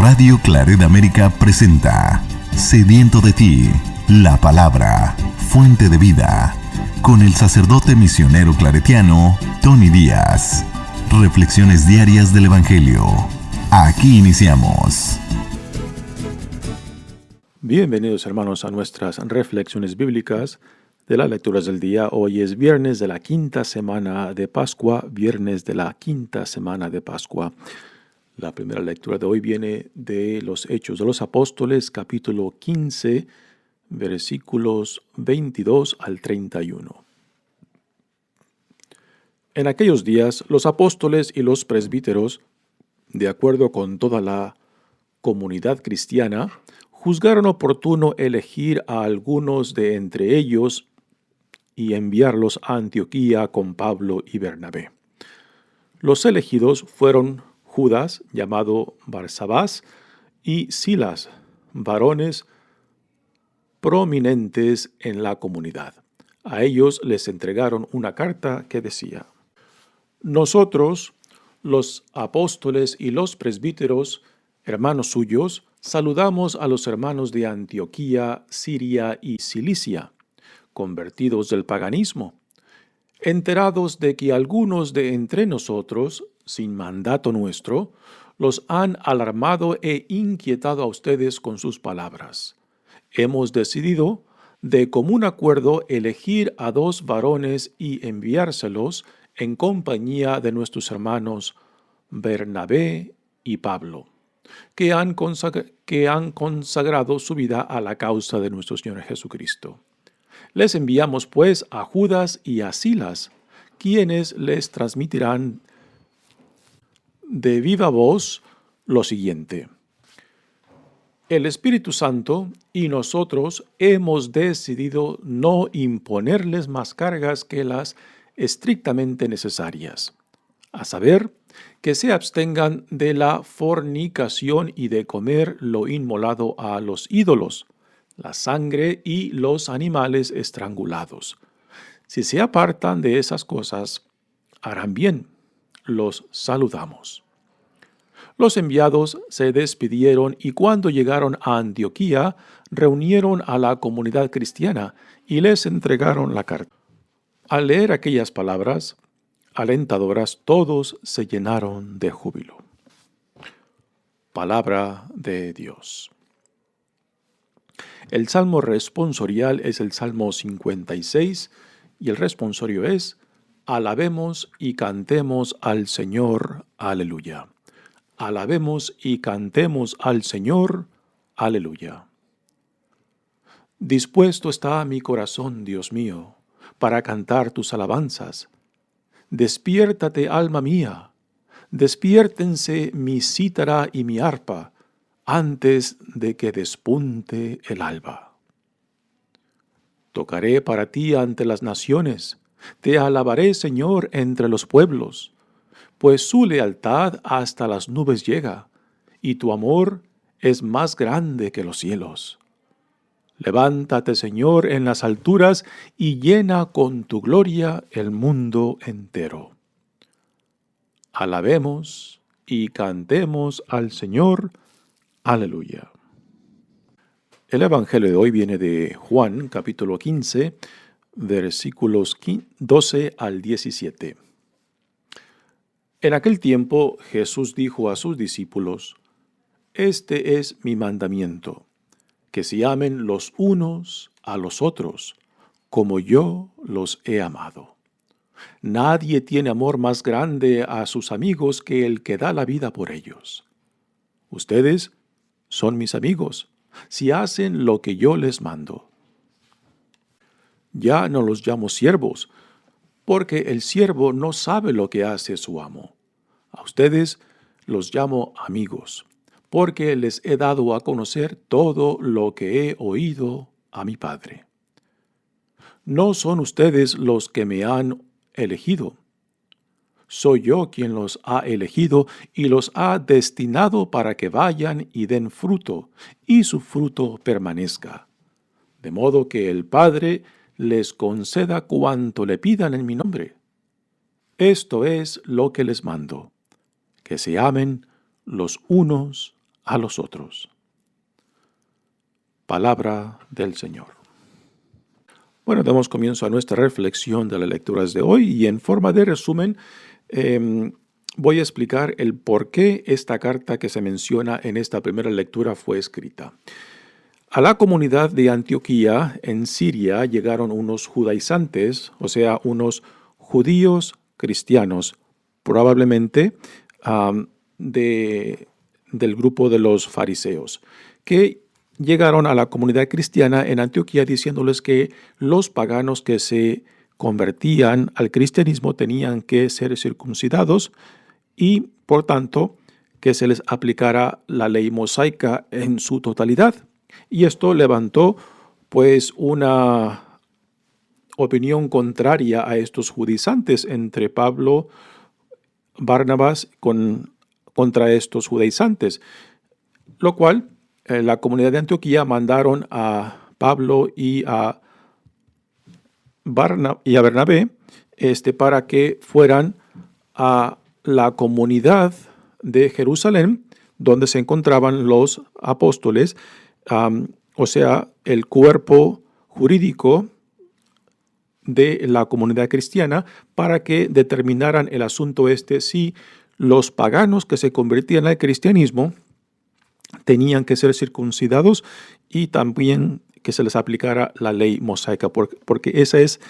Radio Claret América presenta Sediento de ti, la palabra, fuente de vida, con el sacerdote misionero claretiano Tony Díaz. Reflexiones diarias del Evangelio. Aquí iniciamos. Bienvenidos, hermanos, a nuestras reflexiones bíblicas de las lecturas del día. Hoy es viernes de la quinta semana de Pascua, La primera lectura de hoy viene de los Hechos de los Apóstoles, capítulo 15, versículos 22 al 31. En aquellos días, los apóstoles y los presbíteros, de acuerdo con toda la comunidad cristiana, juzgaron oportuno elegir a algunos de entre ellos y enviarlos a Antioquía con Pablo y Bernabé. Los elegidos fueron Judas, llamado Barsabás, y Silas, varones prominentes en la comunidad. A ellos les entregaron una carta que decía: Nosotros, los apóstoles y los presbíteros, hermanos suyos, saludamos a los hermanos de Antioquía, Siria y Cilicia, convertidos del paganismo, enterados de que algunos de entre nosotros, sin mandato nuestro, los han alarmado e inquietado a ustedes con sus palabras. Hemos decidido, de común acuerdo, elegir a 2 varones y enviárselos en compañía de nuestros hermanos Bernabé y Pablo, que han consagrado su vida a la causa de nuestro Señor Jesucristo. Les enviamos pues a Judas y a Silas, quienes les transmitirán de viva voz lo siguiente: El Espíritu Santo y nosotros hemos decidido no imponerles más cargas que las estrictamente necesarias, a saber, que se abstengan de la fornicación y de comer lo inmolado a los ídolos, la sangre y los animales estrangulados. Si se apartan de esas cosas, harán bien. Los saludamos. Los enviados se despidieron y cuando llegaron a Antioquía, reunieron a la comunidad cristiana y les entregaron la carta. Al leer aquellas palabras alentadoras, todos se llenaron de júbilo. Palabra de Dios. El salmo responsorial es el Salmo 56 y el responsorio es: Alabemos y cantemos al Señor, aleluya. Alabemos y cantemos al Señor, aleluya. Dispuesto está mi corazón, Dios mío, para cantar tus alabanzas. Despiértate, alma mía, despiértense mi cítara y mi arpa, antes de que despunte el alba. Tocaré para ti ante las naciones, te alabaré, Señor, entre los pueblos, pues su lealtad hasta las nubes llega, y tu amor es más grande que los cielos. Levántate, Señor, en las alturas, y llena con tu gloria el mundo entero. Alabemos y cantemos al Señor, aleluya. El Evangelio de hoy viene de Juan, capítulo 15, versículos 12 al 17. En aquel tiempo Jesús dijo a sus discípulos: Este es mi mandamiento, que se amen los unos a los otros, como yo los he amado. Nadie tiene amor más grande a sus amigos que el que da la vida por ellos. Ustedes son mis amigos, si hacen lo que yo les mando. Ya no los llamo siervos, porque el siervo no sabe lo que hace su amo. A ustedes los llamo amigos, porque les he dado a conocer todo lo que he oído a mi Padre. No son ustedes los que me han elegido. Soy yo quien los ha elegido y los ha destinado para que vayan y den fruto, y su fruto permanezca, de modo que el Padre les conceda cuanto le pidan en mi nombre. Esto es lo que les mando, que se amen los unos a los otros. Palabra del Señor. Bueno, damos comienzo a nuestra reflexión de las lecturas de hoy y en forma de resumen voy a explicar el por qué esta carta que se menciona en esta primera lectura fue escrita. A la comunidad de Antioquía, en Siria, llegaron unos judaizantes, o sea, unos judíos cristianos, probablemente del grupo de los fariseos, que llegaron a la comunidad cristiana en Antioquía diciéndoles que los paganos que se convertían al cristianismo tenían que ser circuncidados y, por tanto, que se les aplicara la ley mosaica en su totalidad. Y esto levantó, pues, una opinión contraria a estos judaizantes entre Pablo, Barnabas contra estos judaizantes, lo cual la comunidad de Antioquía mandaron a Pablo y a Bernabé para que fueran a la comunidad de Jerusalén, donde se encontraban los apóstoles, o sea, el cuerpo jurídico de la comunidad cristiana, para que determinaran el asunto si los paganos que se convertían al cristianismo tenían que ser circuncidados y también que se les aplicara la ley mosaica, porque esas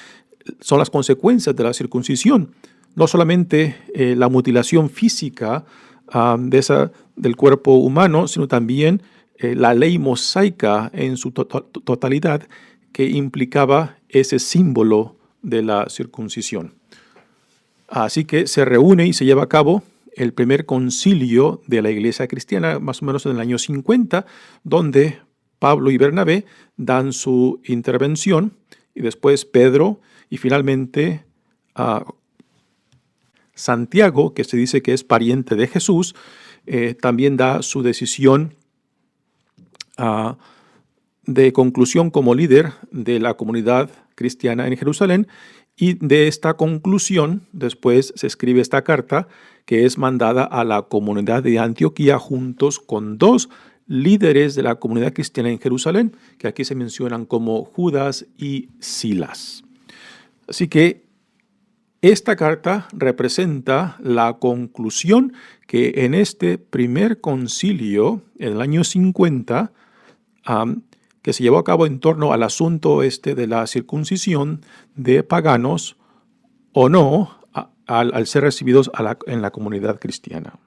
son las consecuencias de la circuncisión. No solamente la mutilación física del cuerpo humano, sino también la ley mosaica en su totalidad, que implicaba ese símbolo de la circuncisión. Así que se reúne y se lleva a cabo el primer concilio de la iglesia cristiana, más o menos en el año 50, donde Pablo y Bernabé dan su intervención, y después Pedro, y finalmente Santiago, que se dice que es pariente de Jesús, también da su decisión de conclusión como líder de la comunidad cristiana en Jerusalén, y de esta conclusión después se escribe esta carta que es mandada a la comunidad de Antioquía juntos con dos líderes de la comunidad cristiana en Jerusalén, que aquí se mencionan como Judas y Silas. Así que esta carta representa la conclusión que en este primer concilio, en el año 50, que se llevó a cabo en torno al asunto de la circuncisión de paganos o no, al ser recibidos en la comunidad cristiana.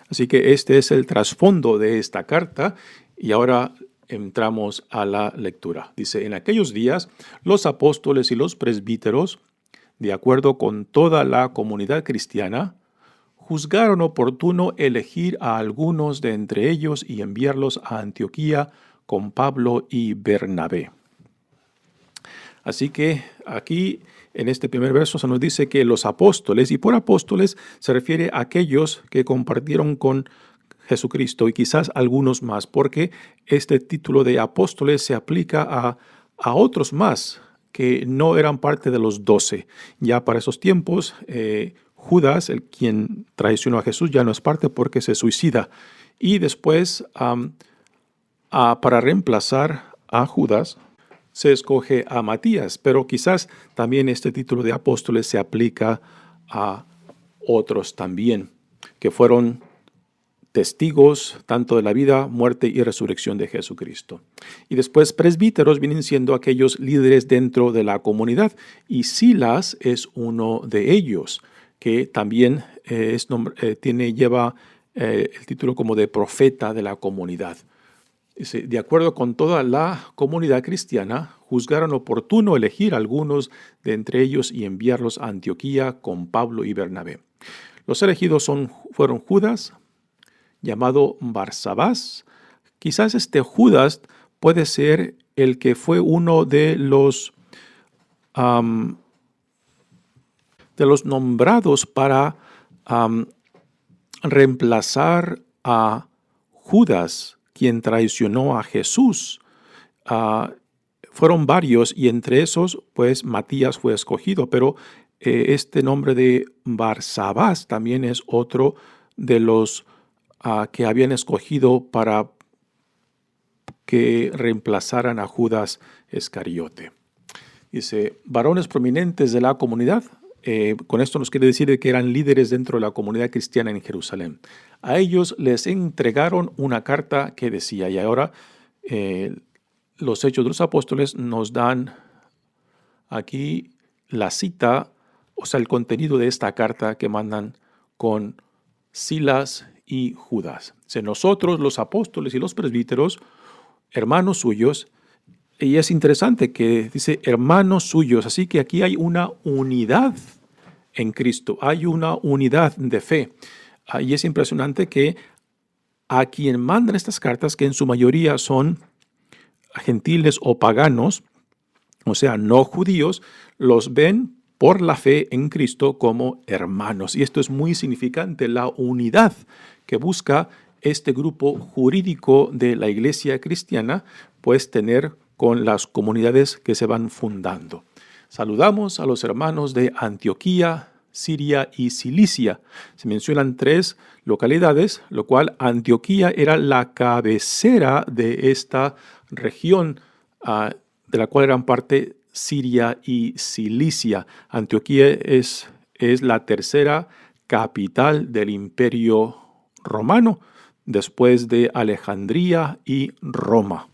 Así que este es el trasfondo de esta carta y ahora entramos a la lectura. Dice, en aquellos días los apóstoles y los presbíteros, de acuerdo con toda la comunidad cristiana, juzgaron oportuno elegir a algunos de entre ellos y enviarlos a Antioquía con Pablo y Bernabé. Así que aquí en este primer verso se nos dice que los apóstoles, y por apóstoles se refiere a aquellos que compartieron con Jesucristo y quizás algunos más, porque este título de apóstoles se aplica a otros más que no eran parte de los 12. Ya para esos tiempos, Judas, el quien traicionó a Jesús, ya no es parte porque se suicida. Y después, para reemplazar a Judas, se escoge a Matías, pero quizás también este título de apóstoles se aplica a otros también, que fueron testigos tanto de la vida, muerte y resurrección de Jesucristo. Y después presbíteros vienen siendo aquellos líderes dentro de la comunidad, y Silas es uno de ellos, que también lleva el título como de profeta de la comunidad. De acuerdo con toda la comunidad cristiana, juzgaron oportuno elegir a algunos de entre ellos y enviarlos a Antioquía con Pablo y Bernabé. Los elegidos fueron Judas, llamado Barsabás. Quizás este Judas puede ser el que fue uno de los nombrados para reemplazar a Judas, quien traicionó a Jesús. Fueron varios y entre esos, pues, Matías fue escogido, pero este nombre de Barsabás también es otro de los que habían escogido para que reemplazaran a Judas Iscariote. Dice, varones prominentes de la comunidad. Con esto nos quiere decir que eran líderes dentro de la comunidad cristiana en Jerusalén. A ellos les entregaron una carta que decía, y ahora los Hechos de los Apóstoles nos dan aquí la cita, o sea, el contenido de esta carta que mandan con Silas y Judas. Dice, nosotros, los apóstoles y los presbíteros, hermanos suyos, y es interesante que dice hermanos suyos, así que aquí hay una unidad en Cristo, hay una unidad de fe. Y es impresionante que a quien mandan estas cartas, que en su mayoría son gentiles o paganos, o sea, no judíos, los ven por la fe en Cristo como hermanos. Y esto es muy significante, la unidad que busca este grupo jurídico de la iglesia cristiana, pues tener con las comunidades que se van fundando. Saludamos a los hermanos de Antioquía, Siria y Cilicia. Se mencionan 3 localidades, lo cual Antioquía era la cabecera de esta región, de la cual eran parte Siria y Cilicia. Antioquía es la tercera capital del Imperio Romano, después de Alejandría y Roma.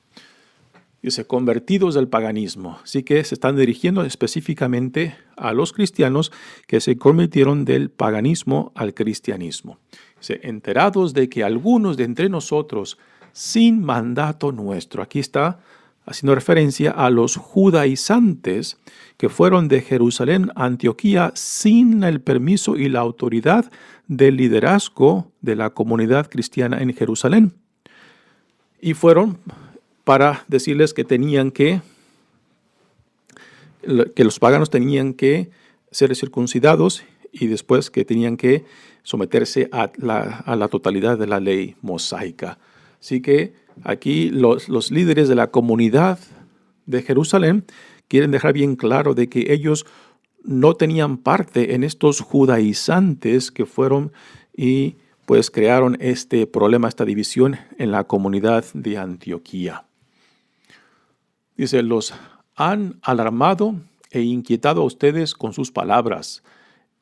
Dice, convertidos del paganismo. Así que se están dirigiendo específicamente a los cristianos que se convirtieron del paganismo al cristianismo. Dice, enterados de que algunos de entre nosotros, sin mandato nuestro, aquí está haciendo referencia a los judaizantes que fueron de Jerusalén a Antioquía sin el permiso y la autoridad del liderazgo de la comunidad cristiana en Jerusalén. Y fueron para decirles que los paganos tenían que ser circuncidados y después que tenían que someterse a la totalidad de la ley mosaica. Así que aquí los líderes de la comunidad de Jerusalén quieren dejar bien claro de que ellos no tenían parte en estos judaizantes que fueron y pues crearon este problema, esta división en la comunidad de Antioquía. Dice, los han alarmado e inquietado a ustedes con sus palabras.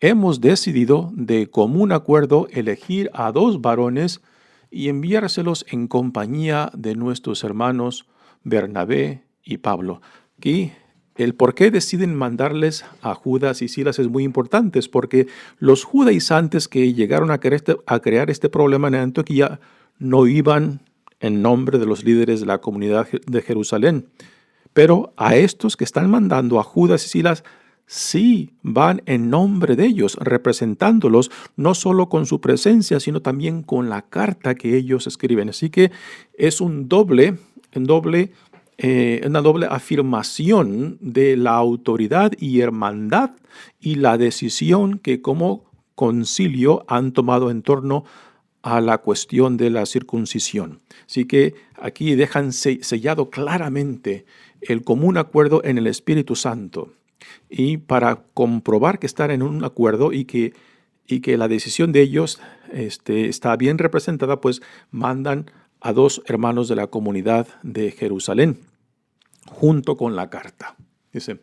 Hemos decidido de común acuerdo elegir a 2 varones y enviárselos en compañía de nuestros hermanos Bernabé y Pablo. Aquí el por qué deciden mandarles a Judas y Silas es muy importante, porque los judaizantes que llegaron a crear este problema en Antioquía no iban en nombre de los líderes de la comunidad de Jerusalén. Pero a estos que están mandando a Judas y Silas, sí van en nombre de ellos, representándolos no solo con su presencia, sino también con la carta que ellos escriben. Así que es una doble afirmación de la autoridad y hermandad y la decisión que como concilio han tomado en torno a la cuestión de la circuncisión. Así que aquí dejan sellado claramente el común acuerdo en el Espíritu Santo. Y para comprobar que están en un acuerdo y que la decisión de ellos está bien representada, pues mandan a 2 hermanos de la comunidad de Jerusalén junto con la carta. Dice,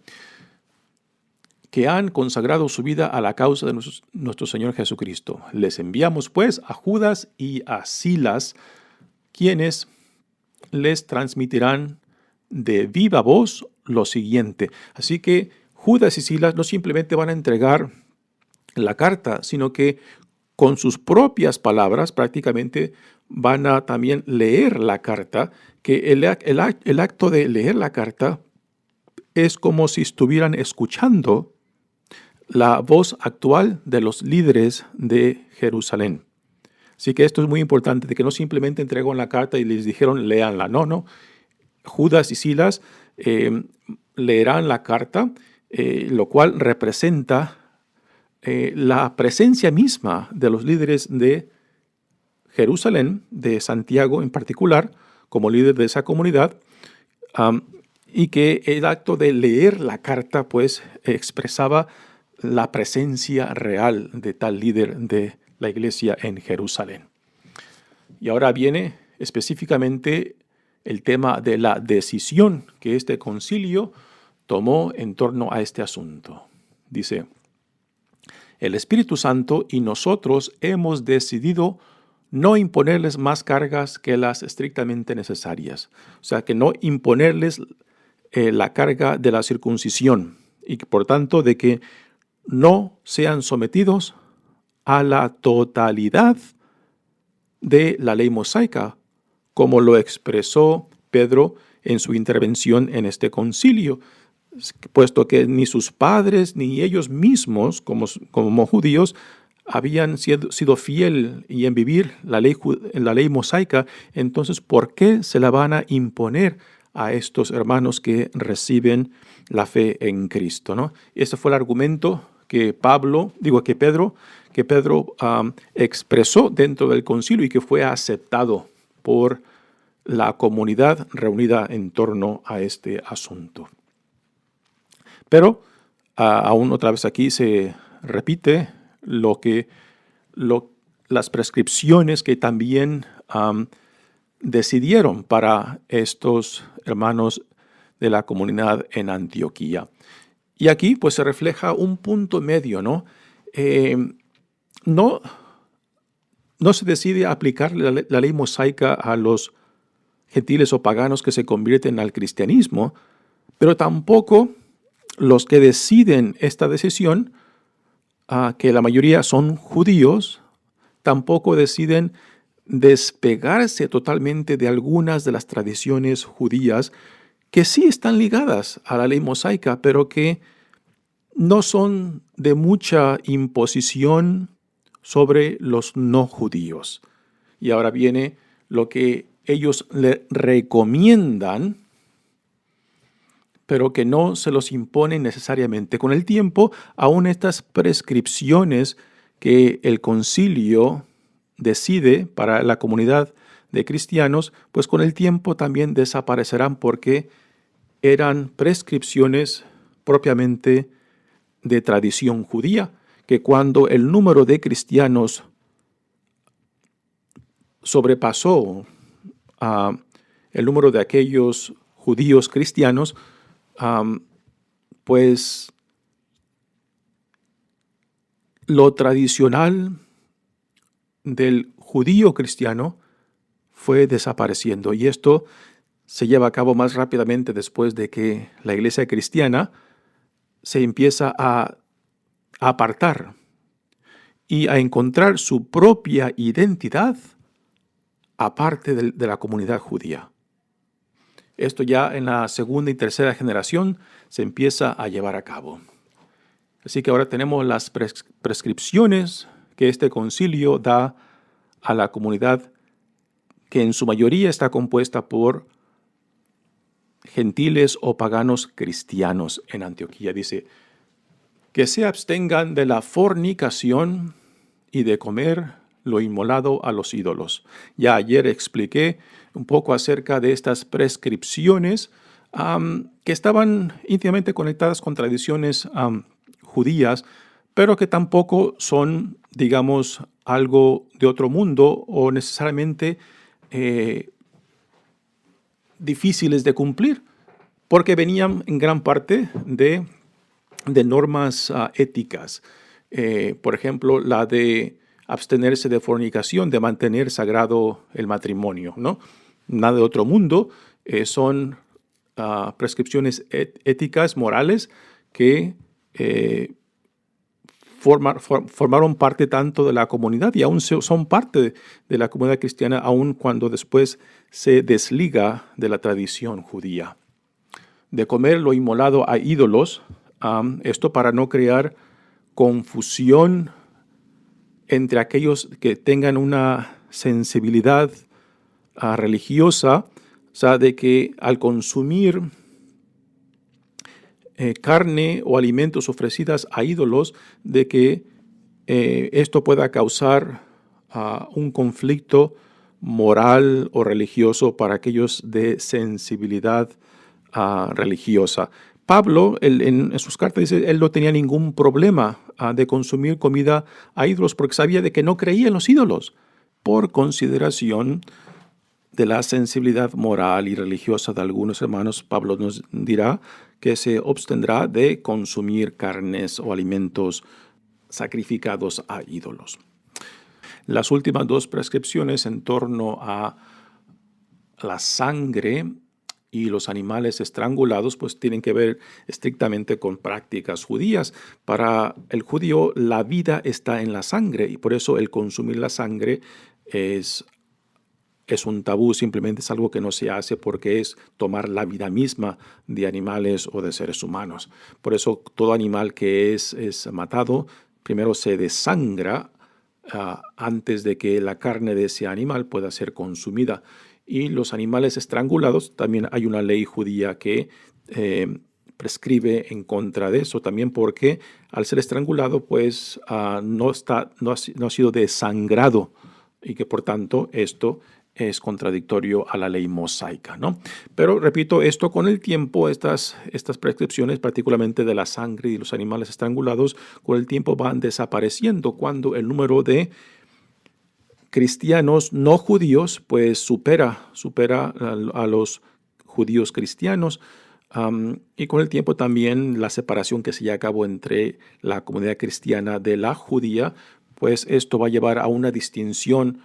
que han consagrado su vida a la causa de nuestro Señor Jesucristo. Les enviamos pues a Judas y a Silas, quienes les transmitirán de viva voz lo siguiente. Así que Judas y Silas no simplemente van a entregar la carta, sino que con sus propias palabras prácticamente van a también leer la carta, que el acto de leer la carta es como si estuvieran escuchando la voz actual de los líderes de Jerusalén. Así que esto es muy importante, de que no simplemente entregaron la carta y les dijeron léanla. No. Judas y Silas leerán la carta, lo cual representa la presencia misma de los líderes de Jerusalén, de Santiago en particular, como líder de esa comunidad, y que el acto de leer la carta pues expresaba la presencia real de tal líder de la iglesia en Jerusalén. Y ahora viene específicamente el tema de la decisión que este concilio tomó en torno a este asunto. Dice, el Espíritu Santo y nosotros hemos decidido no imponerles más cargas que las estrictamente necesarias. O sea, que no imponerles la carga de la circuncisión y por tanto de que no sean sometidos a la totalidad de la ley mosaica, como lo expresó Pedro en su intervención en este concilio, puesto que ni sus padres ni ellos mismos, como judíos, habían sido fiel y en vivir la ley mosaica. Entonces, ¿por qué se la van a imponer a estos hermanos que reciben la fe en Cristo, ¿no? Ese fue el argumento que Pedro expresó dentro del concilio y que fue aceptado por la comunidad reunida en torno a este asunto. Pero aún otra vez aquí se repite las prescripciones que también decidieron para estos hermanos de la comunidad en Antioquía. Y aquí pues se refleja un punto medio, ¿no? No se decide aplicar la ley mosaica a los gentiles o paganos que se convierten al cristianismo, pero tampoco los que deciden esta decisión, que la mayoría son judíos, tampoco deciden despegarse totalmente de algunas de las tradiciones judías que sí están ligadas a la ley mosaica, pero que no son de mucha imposición sobre los no judíos. Y ahora viene lo que ellos le recomiendan, pero que no se los imponen necesariamente. Con el tiempo, aún estas prescripciones que el concilio decide para la comunidad de cristianos, pues con el tiempo también desaparecerán porque eran prescripciones propiamente de tradición judía, que cuando el número de cristianos sobrepasó el número de aquellos judíos cristianos, pues lo tradicional del judío cristiano fue desapareciendo. Y esto se lleva a cabo más rápidamente después de que la iglesia cristiana se empieza a apartar y a encontrar su propia identidad aparte de la comunidad judía. Esto ya en la segunda y tercera generación se empieza a llevar a cabo. Así que ahora tenemos las prescripciones que este concilio da a la comunidad, que en su mayoría está compuesta por gentiles o paganos cristianos en Antioquía. Dice, que se abstengan de la fornicación y de comer lo inmolado a los ídolos. Ya ayer expliqué un poco acerca de estas prescripciones que estaban íntimamente conectadas con tradiciones judías, pero que tampoco son, digamos, algo de otro mundo o necesariamente difíciles de cumplir, porque venían en gran parte de normas éticas. Por ejemplo, la de abstenerse de fornicación, de mantener sagrado el matrimonio, ¿no? Nada de otro mundo, son prescripciones éticas, morales, que formaron parte tanto de la comunidad y aún son parte de la comunidad cristiana, aun cuando después se desliga de la tradición judía. De comer lo inmolado a ídolos, esto para no crear confusión entre aquellos que tengan una sensibilidad religiosa, o sea, de que al consumir carne o alimentos ofrecidas a ídolos, de que esto pueda causar un conflicto moral o religioso para aquellos de sensibilidad religiosa. Pablo, en sus cartas, dice, él no tenía ningún problema de consumir comida a ídolos porque sabía de que no creía en los ídolos, por consideración de la sensibilidad moral y religiosa de algunos hermanos, Pablo nos dirá que se abstendrá de consumir carnes o alimentos sacrificados a ídolos. Las últimas dos prescripciones en torno a la sangre y los animales estrangulados pues tienen que ver estrictamente con prácticas judías. Para el judío la vida está en la sangre y por eso el consumir la sangre es un tabú, simplemente es algo que no se hace porque es tomar la vida misma de animales o de seres humanos. Por eso todo animal que es matado primero se desangra antes de que la carne de ese animal pueda ser consumida. Y los animales estrangulados, también hay una ley judía que prescribe en contra de eso, también porque al ser estrangulado pues no ha sido desangrado y que por tanto esto es contradictorio a la ley mosaica, ¿no? Pero repito, esto con el tiempo, estas prescripciones, particularmente de la sangre y los animales estrangulados, con el tiempo van desapareciendo cuando el número de cristianos no judíos pues supera a los judíos cristianos. Y con el tiempo también la separación que se lleva a cabo entre la comunidad cristiana de la judía, pues esto va a llevar a una distinción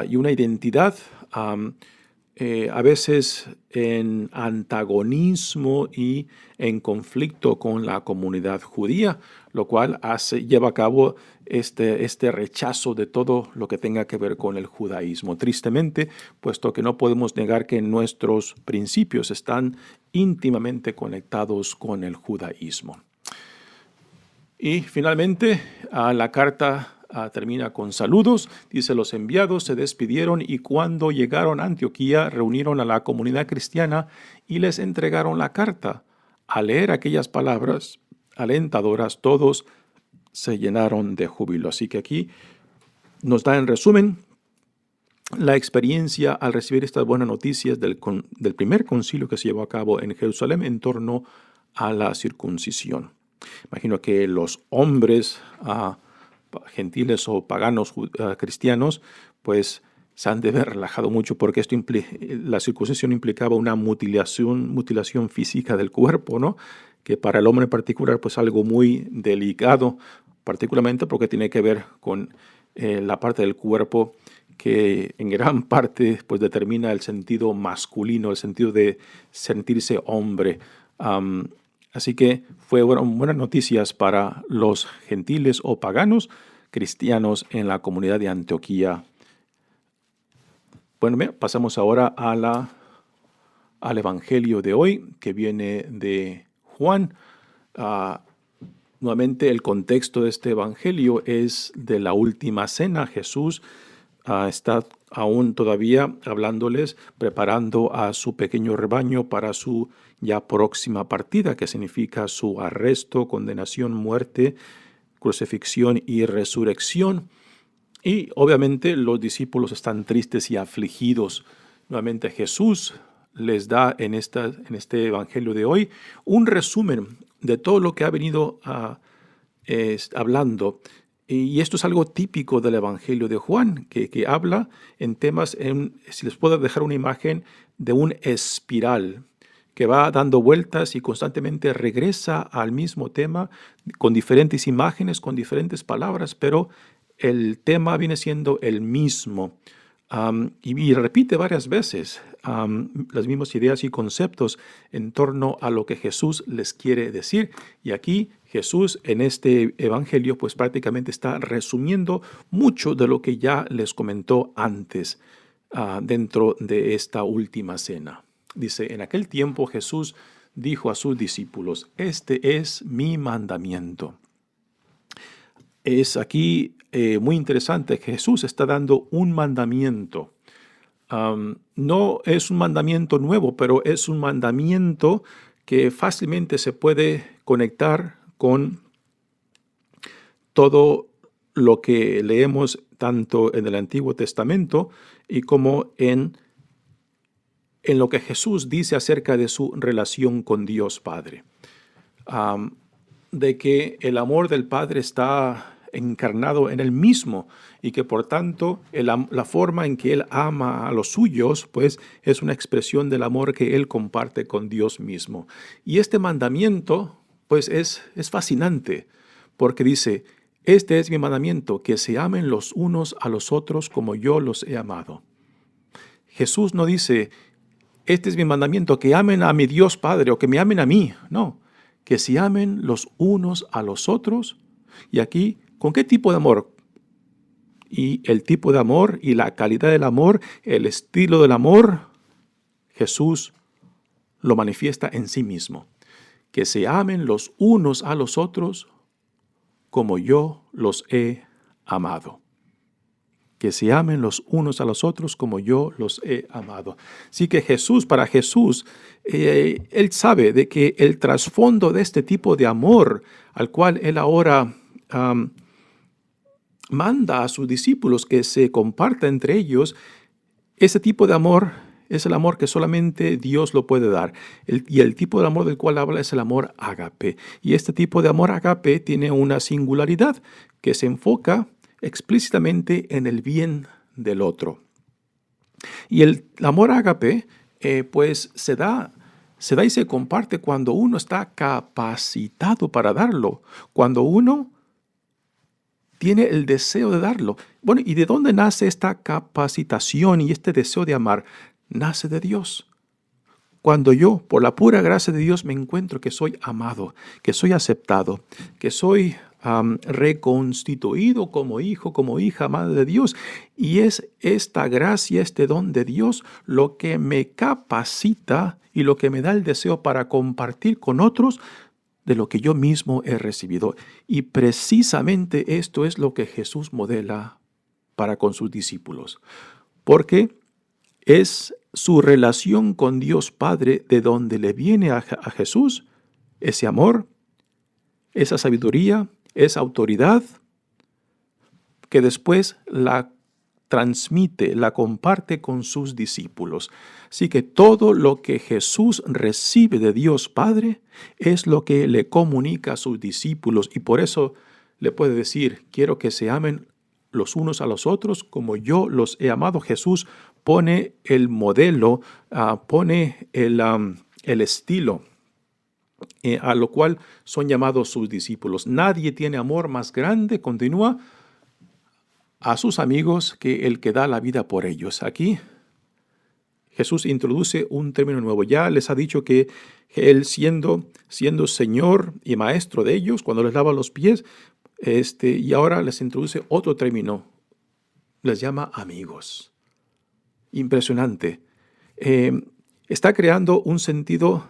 y una identidad a veces en antagonismo y en conflicto con la comunidad judía, lo cual lleva a cabo este rechazo de todo lo que tenga que ver con el judaísmo. Tristemente, puesto que no podemos negar que nuestros principios están íntimamente conectados con el judaísmo. Y finalmente, la carta termina con saludos. Dice, los enviados se despidieron y cuando llegaron a Antioquía reunieron a la comunidad cristiana y les entregaron la carta. Al leer aquellas palabras alentadoras, todos se llenaron de júbilo. Así que aquí nos da en resumen la experiencia al recibir estas buenas noticias del primer concilio que se llevó a cabo en Jerusalén en torno a la circuncisión. Imagino que los hombres gentiles o paganos cristianos, pues se han de haber relajado mucho porque la circuncisión implicaba una mutilación física del cuerpo, ¿no? Que para el hombre en particular, pues algo muy delicado, particularmente porque tiene que ver con la parte del cuerpo que en gran parte pues determina el sentido masculino, el sentido de sentirse hombre. Así que fueron buenas noticias para los gentiles o paganos cristianos en la comunidad de Antioquía. Bueno, pasamos ahora al Evangelio de hoy, que viene de Juan. Nuevamente, el contexto de este Evangelio es de la última cena. Jesús está aún todavía hablándoles, preparando a su pequeño rebaño para su ya próxima partida, que significa su arresto, condenación, muerte, crucifixión y resurrección. Y obviamente los discípulos están tristes y afligidos. Nuevamente Jesús les da en este Evangelio de hoy un resumen de todo lo que ha venido hablando. Y esto es algo típico del Evangelio de Juan, que habla en temas, si les puedo dejar una imagen, de un espiral que va dando vueltas y constantemente regresa al mismo tema con diferentes imágenes, con diferentes palabras, pero el tema viene siendo el mismo. Y repite varias veces las mismas ideas y conceptos en torno a lo que Jesús les quiere decir. Y aquí Jesús en este evangelio pues prácticamente está resumiendo mucho de lo que ya les comentó antes dentro de esta última cena. Dice, en aquel tiempo Jesús dijo a sus discípulos, este es mi mandamiento. Es aquí muy interesante, Jesús está dando un mandamiento. No es un mandamiento nuevo, pero es un mandamiento que fácilmente se puede conectar con todo lo que leemos tanto en el Antiguo Testamento y como en lo que Jesús dice acerca de su relación con Dios Padre. De que el amor del Padre está encarnado en Él mismo y que por tanto la forma en que Él ama a los suyos, pues es una expresión del amor que Él comparte con Dios mismo. Y este mandamiento, pues es fascinante, porque dice, este es mi mandamiento, que se amen los unos a los otros como yo los he amado. Jesús no dice, este es mi mandamiento, que amen a mi Dios Padre o que me amen a mí. No, que se amen los unos a los otros. Y aquí, ¿con qué tipo de amor? Y el tipo de amor y la calidad del amor, el estilo del amor, Jesús lo manifiesta en sí mismo. Que se amen los unos a los otros como yo los he amado. Que se amen los unos a los otros como yo los he amado. Así que para Jesús, Él sabe de que el trasfondo de este tipo de amor al cual Él ahora manda a sus discípulos que se comparta entre ellos, ese tipo de amor es el amor que solamente Dios lo puede dar. Y el tipo de amor del cual habla es el amor ágape. Y este tipo de amor ágape tiene una singularidad que se enfoca explícitamente en el bien del otro. Y el amor ágape, pues se da y se comparte cuando uno está capacitado para darlo, cuando uno tiene el deseo de darlo. Bueno, ¿y de dónde nace esta capacitación y este deseo de amar? Nace de Dios. Cuando yo, por la pura gracia de Dios, me encuentro que soy amado, que soy aceptado, que soy reconstituido como hijo, como hija amada de Dios. Y es esta gracia, este don de Dios, lo que me capacita y lo que me da el deseo para compartir con otros de lo que yo mismo he recibido. Y precisamente esto es lo que Jesús modela para con sus discípulos. Porque es su relación con Dios Padre de donde le viene a Jesús ese amor, esa sabiduría, esa autoridad, que después la transmite, la comparte con sus discípulos. Así que todo lo que Jesús recibe de Dios Padre es lo que le comunica a sus discípulos, y por eso le puede decir, quiero que se amen los unos a los otros como yo los he amado. Jesús pone el modelo, pone el estilo a lo cual son llamados sus discípulos. Nadie tiene amor más grande, continúa, a sus amigos que el que da la vida por ellos. Aquí Jesús introduce un término nuevo. Ya les ha dicho que Él siendo Señor y Maestro de ellos, cuando les lava los pies, y ahora les introduce otro término. Les llama amigos. Impresionante. Está creando un sentido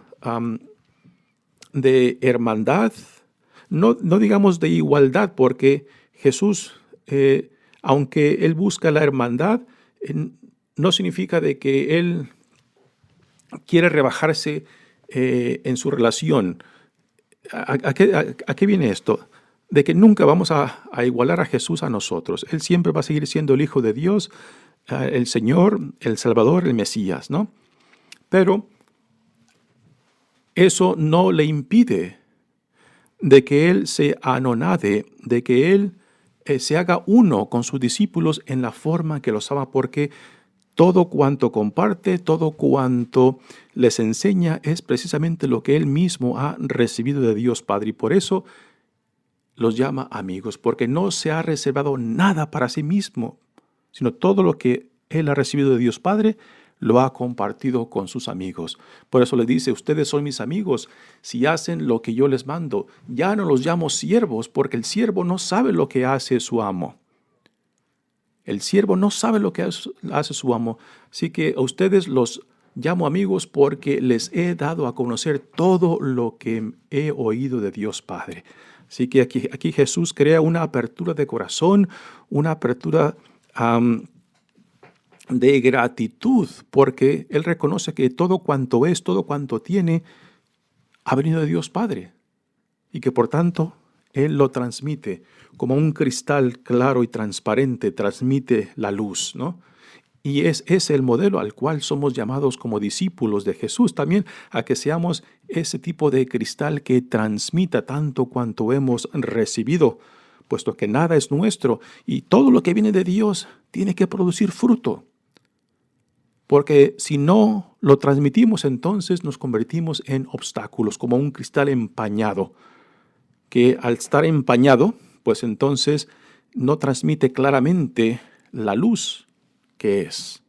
de hermandad, no digamos de igualdad, porque Jesús, aunque Él busca la hermandad, no significa de que Él quiere rebajarse en su relación. ¿A qué viene esto? De que nunca vamos a igualar a Jesús a nosotros. Él siempre va a seguir siendo el Hijo de Dios, el Señor, el Salvador, el Mesías, ¿no? Pero eso no le impide de que Él se anonade, de que Él se haga uno con sus discípulos en la forma que los ama, porque todo cuanto comparte, todo cuanto les enseña es precisamente lo que Él mismo ha recibido de Dios Padre. Y por eso los llama amigos, porque no se ha reservado nada para sí mismo, sino todo lo que Él ha recibido de Dios Padre lo ha compartido con sus amigos. Por eso le dice, ustedes son mis amigos si hacen lo que yo les mando. Ya no los llamo siervos, porque el siervo no sabe lo que hace su amo. El siervo no sabe lo que hace su amo. Así que a ustedes los llamo amigos porque les he dado a conocer todo lo que he oído de Dios Padre. Así que aquí Jesús crea una apertura de corazón, una apertura de gratitud, porque Él reconoce que todo cuanto es, todo cuanto tiene, ha venido de Dios Padre, y que por tanto Él lo transmite como un cristal claro y transparente, transmite la luz, ¿no? Y es el modelo al cual somos llamados como discípulos de Jesús también, a que seamos ese tipo de cristal que transmita tanto cuanto hemos recibido, puesto que nada es nuestro y todo lo que viene de Dios tiene que producir fruto. Porque si no lo transmitimos, entonces nos convertimos en obstáculos, como un cristal empañado, que al estar empañado, pues entonces no transmite claramente la luz que es.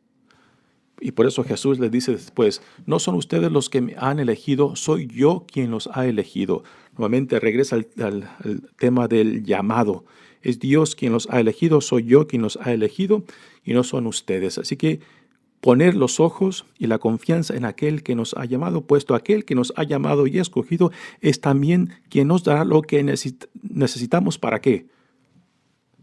Y por eso Jesús les dice después, no son ustedes los que me han elegido, soy yo quien los ha elegido. Nuevamente regresa al tema del llamado. Es Dios quien los ha elegido, soy yo quien los ha elegido y no son ustedes. Así que poner los ojos y la confianza en aquel que nos ha llamado, puesto aquel que nos ha llamado y escogido es también quien nos dará lo que necesitamos. ¿Para qué?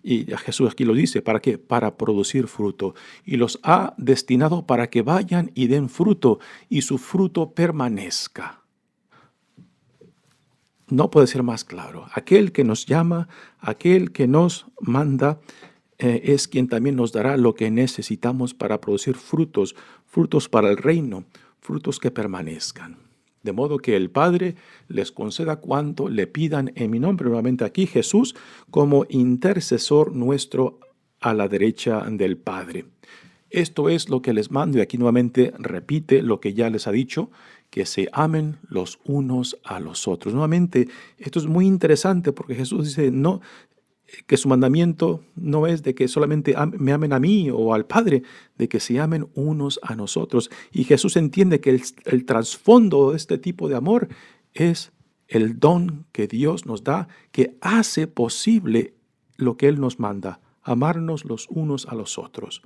Y Jesús aquí lo dice, ¿para qué? Para producir fruto. Y los ha destinado para que vayan y den fruto y su fruto permanezca. No puede ser más claro. Aquel que nos llama, aquel que nos manda, es quien también nos dará lo que necesitamos para producir frutos, frutos para el reino, frutos que permanezcan. De modo que el Padre les conceda cuanto le pidan en mi nombre. Nuevamente aquí Jesús como intercesor nuestro a la derecha del Padre. Esto es lo que les mando y aquí nuevamente repite lo que ya les ha dicho, que se amen los unos a los otros. Nuevamente, esto es muy interesante porque Jesús dice no, que su mandamiento no es de que solamente me amen a mí o al Padre, de que se amen unos a nosotros. Y Jesús entiende que el trasfondo de este tipo de amor es el don que Dios nos da, que hace posible lo que Él nos manda, amarnos los unos a los otros.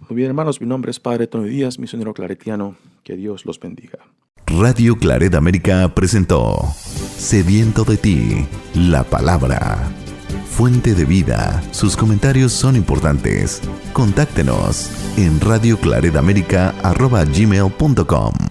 Muy bien, hermanos, mi nombre es Padre Tony Díaz, misionero claretiano. Que Dios los bendiga. Radio Claret América presentó Sediento de ti, la palabra. Fuente de vida. Sus comentarios son importantes. Contáctenos en radioclaretamerica@gmail.com.